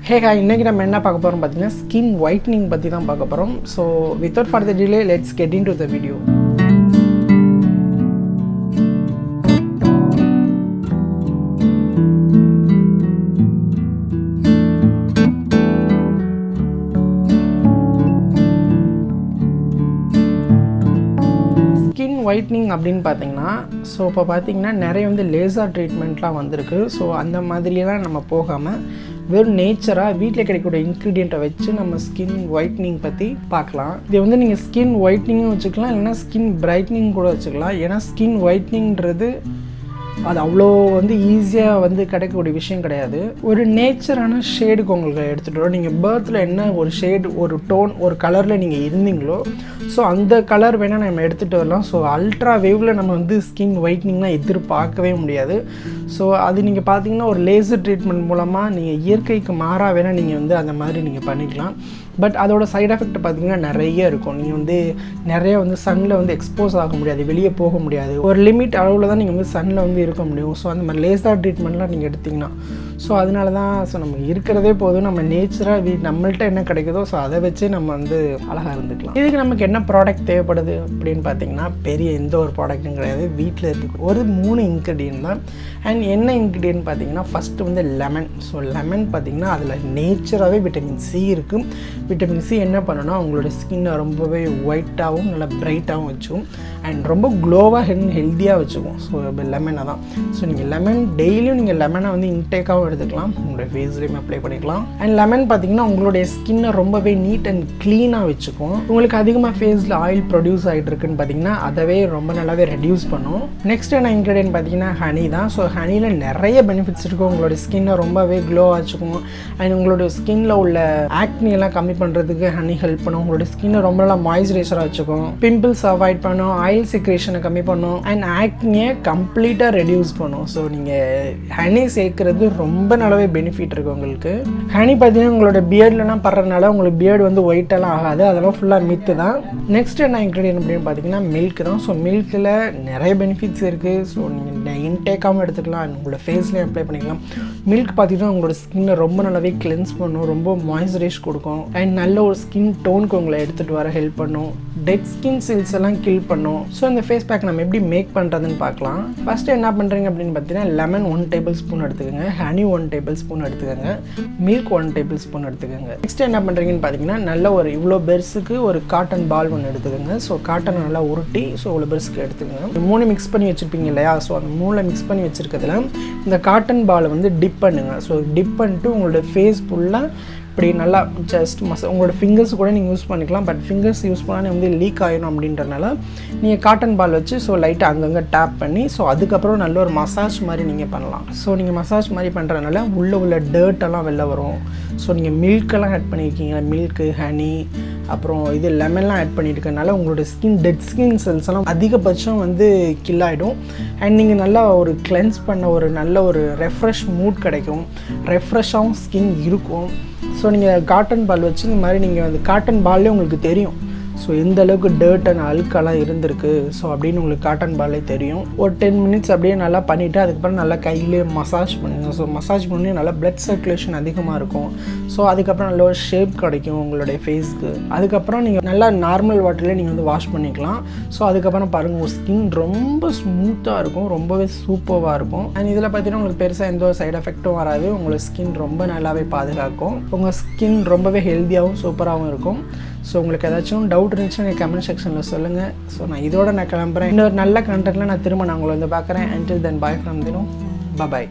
Hey guys, இன்னைக்கு நம்ம என்ன பார்க்க போறோம் பார்த்தீங்கன்னா ஸ்கின் whitening பத்தி தான் பார்க்க போறோம். So without further delay, let's get into the video. Skin whitening அப்படின்னு பார்த்தீங்கன்னா இப்போ பார்த்தீங்கன்னா நிறைய லேசர் ட்ரீட்மெண்ட்லாம் வந்திருக்கு. ஸோ அந்த மாதிரியெல்லாம் நம்ம போகாமல் வெறும் நேச்சராக வீட்டில் கிடைக்கக்கூடிய இன்க்ரீடியண்ட்டை வச்சு நம்ம ஸ்கின் whitening பற்றி பார்க்கலாம். இது நீங்கள் ஸ்கின் whitening-ம் வச்சுக்கலாம், இல்லைனா ஸ்கின் பிரைட்னிங் கூட வச்சுக்கலாம். ஏன்னா ஸ்கின் whitening-ன்றது அது அவ்வளோ ஈஸியாக கிடைக்கக்கூடிய விஷயம் கிடையாது. ஒரு நேச்சரான ஷேடுக்கு உங்களுக்கு எடுத்துகிட்டு வரும். நீங்கள் பர்த்தில் என்ன ஒரு ஷேடு, ஒரு டோன், ஒரு கலரில் நீங்கள் இருந்தீங்களோ ஸோ அந்த கலர் வேணால் நம்ம எடுத்துகிட்டு வரலாம். ஸோ அல்ட்ரா வேவில் நம்ம ஸ்கின் whitening-லாம் எதிர்பார்க்கவே முடியாது. ஸோ அது நீங்கள் பார்த்தீங்கன்னா ஒரு லேசர் ட்ரீட்மெண்ட் மூலமாக நீங்கள் இயற்கைக்கு மாறாக வேணால் நீங்கள் அந்த மாதிரி நீங்கள் பண்ணிக்கலாம். பட் அதோட சைட் எஃபெக்ட் பார்த்திங்கன்னா நிறைய இருக்கும். நீங்கள் நிறைய சன்னில் எக்ஸ்போஸ் ஆக முடியாது, வெளியே போக முடியாது. ஒரு லிமிட் அளவில் தான் நீங்கள் சன்னில் இருக்க முடியும். ஸோ அந்த மாதிரி லேசர் ட்ரீட்மெண்ட்லாம் நீங்கள் எடுத்திங்கன்னா ஸோ அதனால தான் நமக்கு இருக்கிறதே போதும், நம்ம நேச்சராக நம்மள்ட்ட என்ன கிடைக்குதோ ஸோ அதை வச்சு நம்ம அழகாக இருந்துக்கலாம். இதுக்கு நமக்கு என்ன ப்ராடக்ட் தேவைப்படுது அப்படின்னு பார்த்தீங்கன்னா பெரிய எந்த ஒரு ப்ராடக்ட்டும் கிடையாது. வீட்டில் இருக்கு ஒரு 3 இன்க்ரீடியன்ட் தான். அண்ட் என்ன இன்க்ரீடியன்ட் பார்த்தீங்கன்னா ஃபஸ்ட்டு லெமன். ஸோ லெமன் பார்த்திங்கன்னா அதில் நேச்சராகவே விட்டமின் சி இருக்குது. விட்டமின் சி என்ன பண்ணணும்னா உங்களோட ஸ்கின்னை ரொம்பவே ஒயிட்டாகவும் நல்லா பிரைட்டாகவும் வச்சுக்கும் அண்ட் ரொம்ப க்ளோவாக ஹெல்த்தியாக வச்சுக்கும். ஸோ லெமனை தான். ஸோ நீங்கள் லெமன் டெய்லியும் நீங்கள் லெமனை இன்டேக்காகவும் எடுத்துக்கலாம், உங்களுடைய ஃபேஸ்லேயும் அப்ளை பண்ணிக்கலாம். அண்ட் லெமன் பார்த்திங்கன்னா உங்களுடைய ஸ்கின்னை ரொம்பவே நீட் அண்ட் க்ளீனாக வச்சுக்கும். உங்களுக்கு அதிகமாக ஃபேஸில் ஆயில் ப்ரொடியூஸ் ஆகிட்டு இருக்குன்னு பார்த்தீங்கன்னா அதவே ரொம்ப நல்லாவே ரெடியூஸ் பண்ணும். நெக்ஸ்ட் என்ன இன்க்ரீடியன்ட் பார்த்தீங்கன்னா ஹனி தான். ஸோ ஹனியில் நிறைய பெனிஃபிட்ஸ் இருக்கும். உங்களோட ஸ்கின்னை ரொம்பவே க்ளோ வச்சுக்கும் அண்ட் உங்களோட ஸ்கின்னில் உள்ள ஆக்னியெல்லாம் கம்மி பண்ணுறதுக்கு ஹனி ஹெல்ப் பண்ணும். உங்களோட ஸ்கின்னை ரொம்ப நல்லா மாய்ஸ்சரைசராக வச்சுக்கும், பிம்பிள்ஸ் அவாய்ட் பண்ணும், ஆயில் செக்ரேஷனை கம்மி பண்ணும் அண்ட் ஆக்னியை கம்ப்ளீட்டாக ரெடியூஸ் பண்ணும். ஸோ நீங்கள் ஹனி சேர்க்குறது ரொம்ப நல்லாவே பெனிஃபிட் இருக்குது உங்களுக்கு. ஹனி பார்த்தீங்கன்னா உங்களோட பியர்ட்லாம் படுறதுனால உங்களுக்கு பியர்டு ஒயிட்டெல்லாம் ஆகாது, அதெல்லாம் ஃபுல்லாக மித்து தான். நெக்ஸ்ட் என்ன இன்க்ரீடியன்ட் அப்படின்னு பார்த்தீங்கன்னா மில்க் தான். ஸோ மில்கில் நிறைய பெனிஃபிட்ஸ் இருக்குது. ஸோ நீங்கள் இன்டேக்காகவும் எடுத்துக்கலாம், உங்களோட ஃபேஸ்லேயும் அப்ளை பண்ணிக்கலாம். மில்க் பார்த்தீங்கன்னா உங்களோட ஸ்கின்னை ரொம்ப நல்லாவே கிளென்ஸ் பண்ணும், ரொம்ப மாய்ஸ்சரைஸ் கொடுக்கும் அண்ட் நல்ல ஒரு ஸ்கின் டோனுக்கு உங்களை எடுத்துகிட்டு வர ஹெல்ப் பண்ணும். டெட் ஸ்கின் செல்ஸ் எல்லாம் கில் பண்ணும். ஸோ இந்த ஃபேஸ் பேக் நம்ம எப்படி மேக் பண்ணுறதுன்னு பார்க்கலாம். ஃபஸ்ட்டு என்ன பண்ணுறீங்க அப்படின்னு பார்த்தீங்கன்னா லெமன் 1 டேபிள் ஸ்பூன் எடுத்துக்கோங்க, ஹனி 1 டேபிள் ஸ்பூன் எடுத்துக்கோங்க, மில்க் 1 டேபிள் ஸ்பூன் எடுத்துக்கோங்க. நெக்ஸ்ட் என்ன பண்ணுறீங்கன்னு பார்த்தீங்கன்னா நல்ல ஒரு இவ்வளோ பெருசுக்கு ஒரு காட்டன் பால் 1 எடுத்துக்கோங்க. ஸோ காட்டனை நல்லா உருட்டி ஸோ இவ்வளோ பெருசுக்கு எடுத்துக்கோங்க. 3 மிக்ஸ் பண்ணி வச்சுருப்பீங்க இல்லையா, ஸோ அந்த 3 மிக்ஸ் பண்ணி வச்சுருக்கிறதுல இந்த காட்டன் பாலை டிப் பண்ணுங்க. ஸோ டிப் பண்ணிட்டு உங்களோட ஃபேஸ் ஃபுல்லாக இப்படி நல்லா ஜஸ்ட் உங்களோட ஃபிங்கர்ஸ் கூட நீங்கள் யூஸ் பண்ணிக்கலாம். பட் ஃபிங்கர்ஸ் யூஸ் பண்ணால் லீக் ஆகிடும் அப்படின்றனால நீங்கள் காட்டன் பால் வச்சு ஸோ லைட்டாக அங்கங்கே டேப் பண்ணி ஸோ அதுக்கப்புறம் நல்ல ஒரு மசாஜ் மாதிரி நீங்கள் பண்ணலாம். ஸோ நீங்கள் மசாஜ் மாதிரி பண்ணுறதுனால உள்ள டர்ட்டெல்லாம் வெளில வரும். ஸோ நீங்கள் மில்கெல்லாம் ஆட் பண்ணியிருக்கீங்க, மில்க்கு, ஹனி, அப்புறம் இது லெமன்லாம் ஆட் பண்ணியிருக்கனால உங்களோட டெட் ஸ்கின் செல்ஸ் எல்லாம் அதிகபட்சம் கில் ஆகிடும் அண்ட் நீங்கள் நல்லா ஒரு கிளென்ஸ் பண்ண ஒரு நல்ல ஒரு ரெஃப்ரெஷ் மூட் கிடைக்கும், ரெஃப்ரெஷ்ஷாகவும் ஸ்கின் இருக்கும். ஸோ நீங்கள் காட்டன் பால் வச்சு இந்த மாதிரி நீங்கள் காட்டன் பால்லே உங்களுக்கு தெரியும் ஸோ எந்த அளவுக்கு டர்ட் அண்ட் அழுக்கெல்லாம் இருந்திருக்கு ஸோ அப்படின்னு உங்களுக்கு காட்டன் பாலே தெரியும். ஒரு 10 மினிட்ஸ் அப்படியே நல்லா பண்ணிவிட்டு அதுக்கப்புறம் நல்லா கையிலே மசாஜ் பண்ணுங்கள். ஸோ மசாஜ் பண்ணி நல்லா பிளட் சர்க்குலேஷன் அதிகமாக இருக்கும். ஸோ அதுக்கப்புறம் நல்ல ஒரு ஷேப் கிடைக்கும் உங்களுடைய ஃபேஸ்க்கு. அதுக்கப்புறம் நீங்கள் நல்லா நார்மல் வாட்டர்லேயே நீங்கள் வாஷ் பண்ணிக்கலாம். ஸோ அதுக்கப்புறம் பாருங்கள் உங்கள் ஸ்கின் ரொம்ப ஸ்மூத்தாக இருக்கும், ரொம்பவே சூப்பராக இருக்கும். அண்ட் இதில் பார்த்தீங்கன்னா உங்களுக்கு பெருசாக எந்த ஒரு சைட் எஃபெக்ட்டும் வராது. உங்களோட ஸ்கின் ரொம்ப நல்லாவே பாதுகாக்கும். உங்கள் ஸ்கின் ரொம்பவே ஹெல்த்தியாகவும் சூப்பராகவும் இருக்கும். ஸோ உங்களுக்கு ஏதாச்சும் டவுட் இருந்துச்சுன்னா கமெண்ட் செக்ஷனில் சொல்லுங்கள். ஸோ நான் கிளம்புறேன். இன்னொரு நல்ல கண்டென்ட்டில் நான் திரும்ப உங்களை பார்க்குறேன். Until then, bye from Dinu. Bye bye.